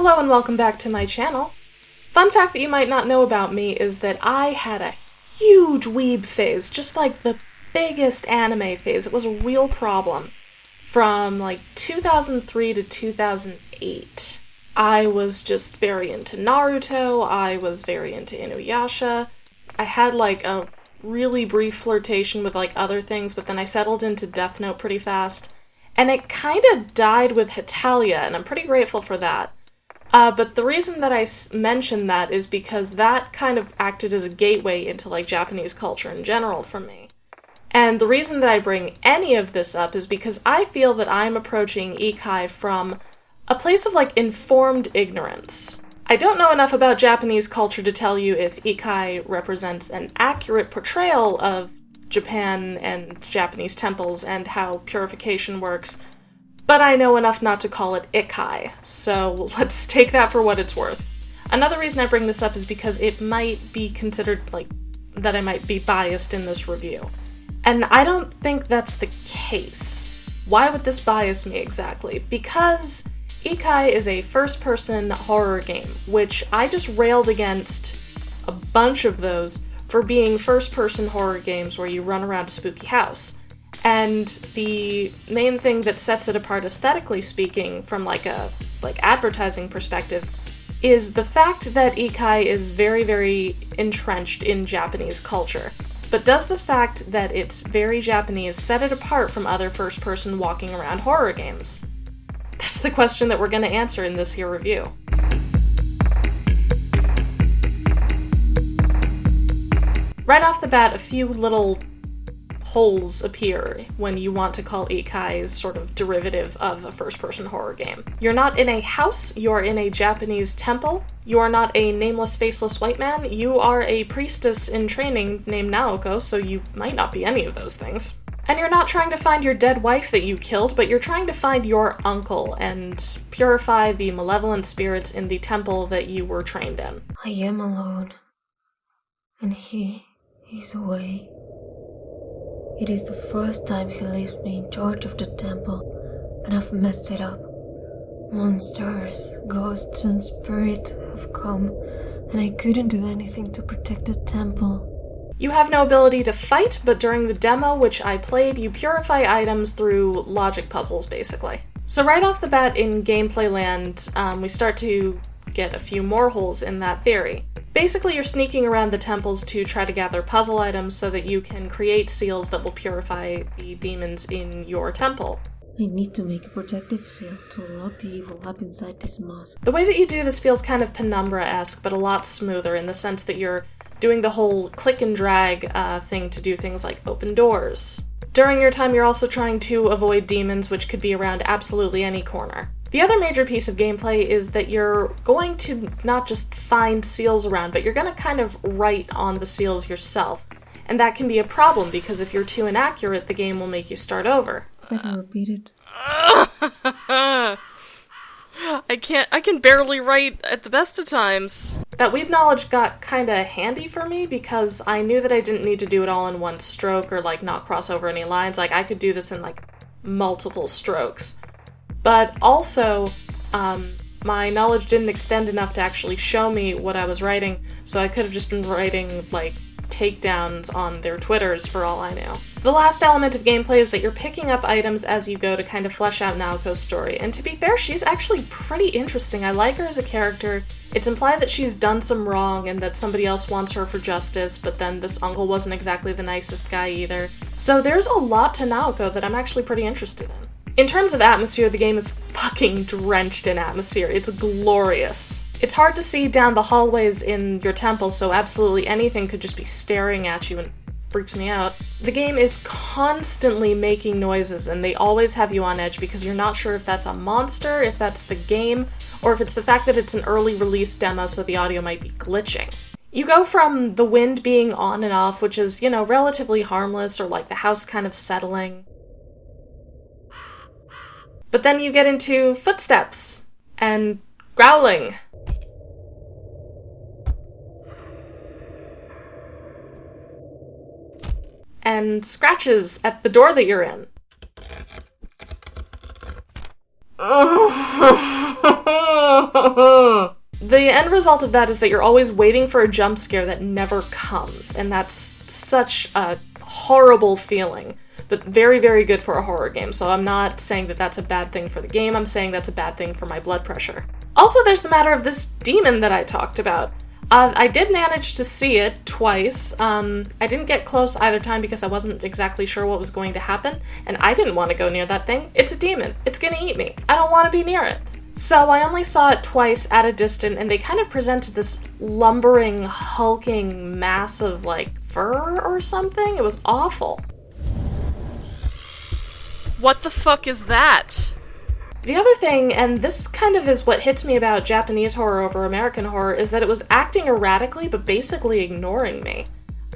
Hello and welcome back to my channel. Fun fact that you might not know about me is that I had a huge weeb phase, just like the biggest anime phase. It was a real problem. From like 2003 to 2008. I was just very into Naruto, I was very into Inuyasha. I had like a really brief flirtation with like other things, but then I settled into Death Note pretty fast. And it kind of died with Hetalia, and I'm pretty grateful for that. But the reason that I mention that is because that kind of acted as a gateway into like Japanese culture in general for me. And the reason that I bring any of this up is because I feel that I'm approaching Ikai from a place of like informed ignorance. I don't know enough about Japanese culture to tell you if Ikai represents an accurate portrayal of Japan and Japanese temples and how purification works, but I know enough not to call it Ikai, so let's take that for what it's worth. Another reason I bring this up is because it might be considered like that I might be biased in this review. And I don't think that's the case. Why would this bias me exactly? Because Ikai is a first-person horror game, which I just railed against a bunch of those for being first-person horror games where you run around a spooky house. And the main thing that sets it apart aesthetically speaking from like a advertising perspective is the fact that Ikai is very, very entrenched in Japanese culture. But does the fact that it's very Japanese set it apart from other first-person walking around horror games? That's the question that we're going to answer in this here review. Right off the bat, a few little holes appear when you want to call Ikai sort of derivative of a first-person horror game. You're not in a house, you're in a Japanese temple, you are not a nameless, faceless white man, you are a priestess in training named Naoko, so you might not be any of those things. And you're not trying to find your dead wife that you killed, but you're trying to find your uncle and purify the malevolent spirits in the temple that you were trained in. I am alone, and he's away. It is the first time he leaves me in charge of the temple, and I've messed it up. Monsters, ghosts, and spirits have come, and I couldn't do anything to protect the temple. You have no ability to fight, but during the demo which I played, you purify items through logic puzzles, basically. So right off the bat in gameplay land, we start to get a few more holes in that theory. Basically, you're sneaking around the temples to try to gather puzzle items so that you can create seals that will purify the demons in your temple. I need to make a protective seal to lock the evil up inside this moss. The way that you do this feels kind of Penumbra-esque, but a lot smoother in the sense that you're doing the whole click and drag thing to do things like open doors. During your time, you're also trying to avoid demons, which could be around absolutely any corner. The other major piece of gameplay is that you're going to not just find seals around, but you're going to kind of write on the seals yourself. And that can be a problem, because if you're too inaccurate, the game will make you start over. Better repeat it. I can barely write at the best of times. That weeb knowledge got kinda handy for me because I knew that I didn't need to do it all in one stroke or like not cross over any lines. Like I could do this in like multiple strokes. But also, my knowledge didn't extend enough to actually show me what I was writing, so I could have just been writing like takedowns on their Twitters for all I knew. The last element of gameplay is that you're picking up items as you go to kind of flesh out Naoko's story, and to be fair, she's actually pretty interesting. I like her as a character. It's implied that she's done some wrong and that somebody else wants her for justice, but then this uncle wasn't exactly the nicest guy either. So there's a lot to Naoko that I'm actually pretty interested in. In terms of atmosphere, the game is fucking drenched in atmosphere. It's glorious. It's hard to see down the hallways in your temple, so absolutely anything could just be staring at you and freaks me out. The game is constantly making noises, and they always have you on edge because you're not sure if that's a monster, if that's the game, or if it's the fact that it's an early release demo so the audio might be glitching. You go from the wind being on and off, which is, you know, relatively harmless, or like the house kind of settling. But then you get into footsteps and growling. And scratches at the door that you're in. The end result of that is that you're always waiting for a jump scare that never comes, and that's such a horrible feeling, but very, very good for a horror game. So I'm not saying that that's a bad thing for the game, I'm saying that's a bad thing for my blood pressure. Also, there's the matter of this demon that I talked about. I did manage to see it twice. I didn't get close either time because I wasn't exactly sure what was going to happen, and I didn't want to go near that thing. It's a demon. It's gonna eat me. I don't want to be near it. So I only saw it twice at a distance, and they kind of presented this lumbering, hulking mass of, like, fur or something. It was awful. What the fuck is that? The other thing, and this kind of is what hits me about Japanese horror over American horror, is that it was acting erratically but basically ignoring me.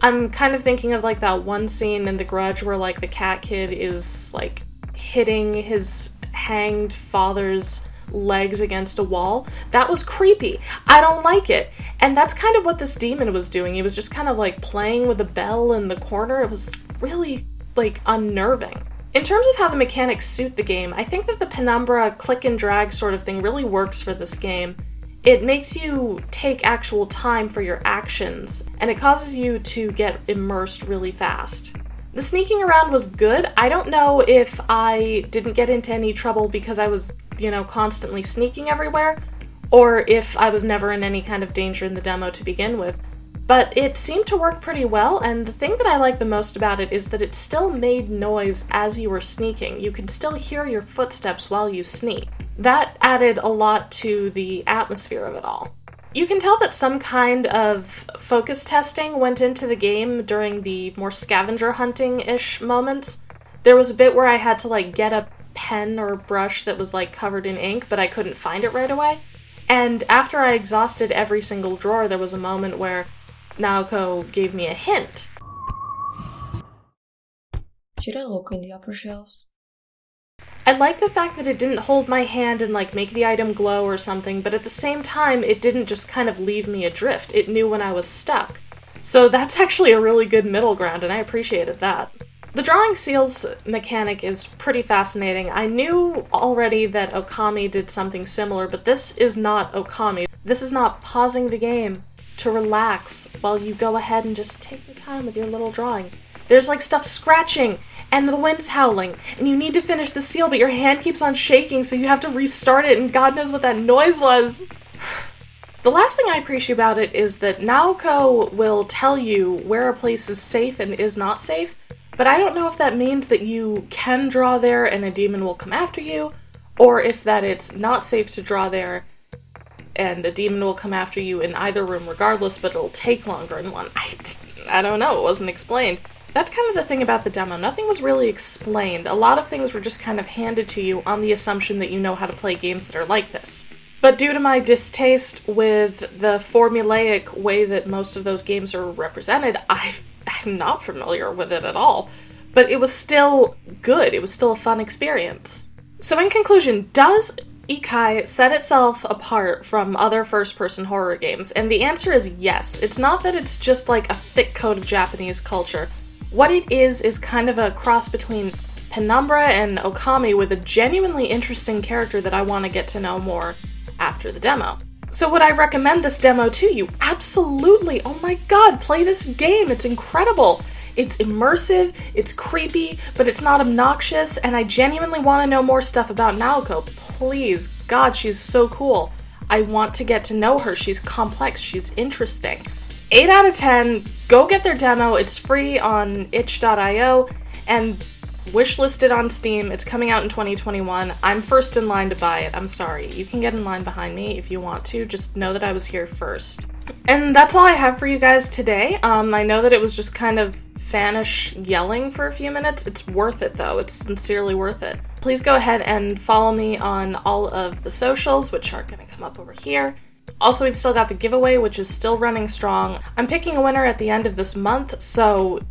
I'm kind of thinking of like that one scene in The Grudge where like the cat kid is like hitting his hanged father's legs against a wall. That was creepy. I don't like it. And that's kind of what this demon was doing. He was just kind of like playing with a bell in the corner. It was really like unnerving. In terms of how the mechanics suit the game, I think that the penumbra click and drag sort of thing really works for this game. It makes you take actual time for your actions, and it causes you to get immersed really fast. The sneaking around was good. I don't know if I didn't get into any trouble because I was, constantly sneaking everywhere, or if I was never in any kind of danger in the demo to begin with. But it seemed to work pretty well, and the thing that I like the most about it is that it still made noise as you were sneaking. You could still hear your footsteps while you sneak. That added a lot to the atmosphere of it all. You can tell that some kind of focus testing went into the game during the more scavenger hunting-ish moments. There was a bit where I had to get a pen or brush that was covered in ink, but I couldn't find it right away. And after I exhausted every single drawer, there was a moment where Naoko gave me a hint. Should I look in the upper shelves? I like the fact that it didn't hold my hand and make the item glow or something, but at the same time it didn't just kind of leave me adrift. It knew when I was stuck. So that's actually a really good middle ground, and I appreciated that. The drawing seals mechanic is pretty fascinating. I knew already that Okami did something similar, but this is not Okami. This is not pausing the game to relax while you go ahead and just take your time with your little drawing. There's stuff scratching and the wind's howling and you need to finish the seal, but your hand keeps on shaking, so you have to restart it, and God knows what that noise was. The last thing I appreciate about it is that Naoko will tell you where a place is safe and is not safe, but I don't know if that means that you can draw there and a demon will come after you, or if that it's not safe to draw there and a demon will come after you in either room regardless, but it'll take longer in one. I don't know, it wasn't explained. That's kind of the thing about the demo. Nothing was really explained. A lot of things were just kind of handed to you on the assumption that you know how to play games that are like this. But due to my distaste with the formulaic way that most of those games are represented, I'm not familiar with it at all. But it was still good. It was still a fun experience. So in conclusion, does Ikai set itself apart from other first-person horror games? And the answer is yes. It's not that it's just a thick coat of Japanese culture. What it is kind of a cross between Penumbra and Okami with a genuinely interesting character that I want to get to know more after the demo. So would I recommend this demo to you? Absolutely! Oh my god, play this game! It's incredible! It's immersive, it's creepy, but it's not obnoxious, and I genuinely want to know more stuff about Naoko. Please, God, she's so cool. I want to get to know her. She's complex, she's interesting. 8 out of 10, go get their demo. It's free on itch.io and wishlisted on Steam. It's coming out in 2021. I'm first in line to buy it. I'm sorry. You can get in line behind me if you want to. Just know that I was here first. And that's all I have for you guys today. I know that it was just kind of fanish yelling for a few minutes. It's worth it, though. It's sincerely worth it. Please go ahead and follow me on all of the socials, which are going to come up over here. Also, we've still got the giveaway, which is still running strong. I'm picking a winner at the end of this month, so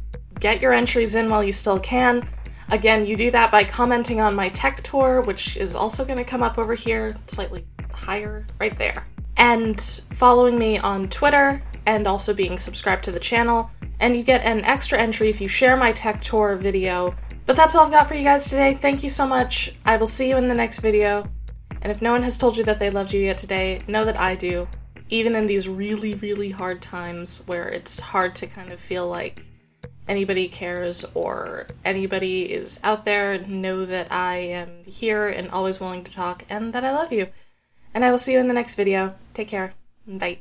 get your entries in while you still can. Again, you do that by commenting on my tech tour, which is also going to come up over here, slightly higher, right there. And following me on Twitter, and also being subscribed to the channel. And you get an extra entry if you share my tech tour video. But that's all I've got for you guys today. Thank you so much. I will see you in the next video. And if no one has told you that they loved you yet today, know that I do. Even in these really, really hard times where it's hard to kind of feel like anybody cares or anybody is out there, know that I am here and always willing to talk and that I love you. And I will see you in the next video. Take care. Bye.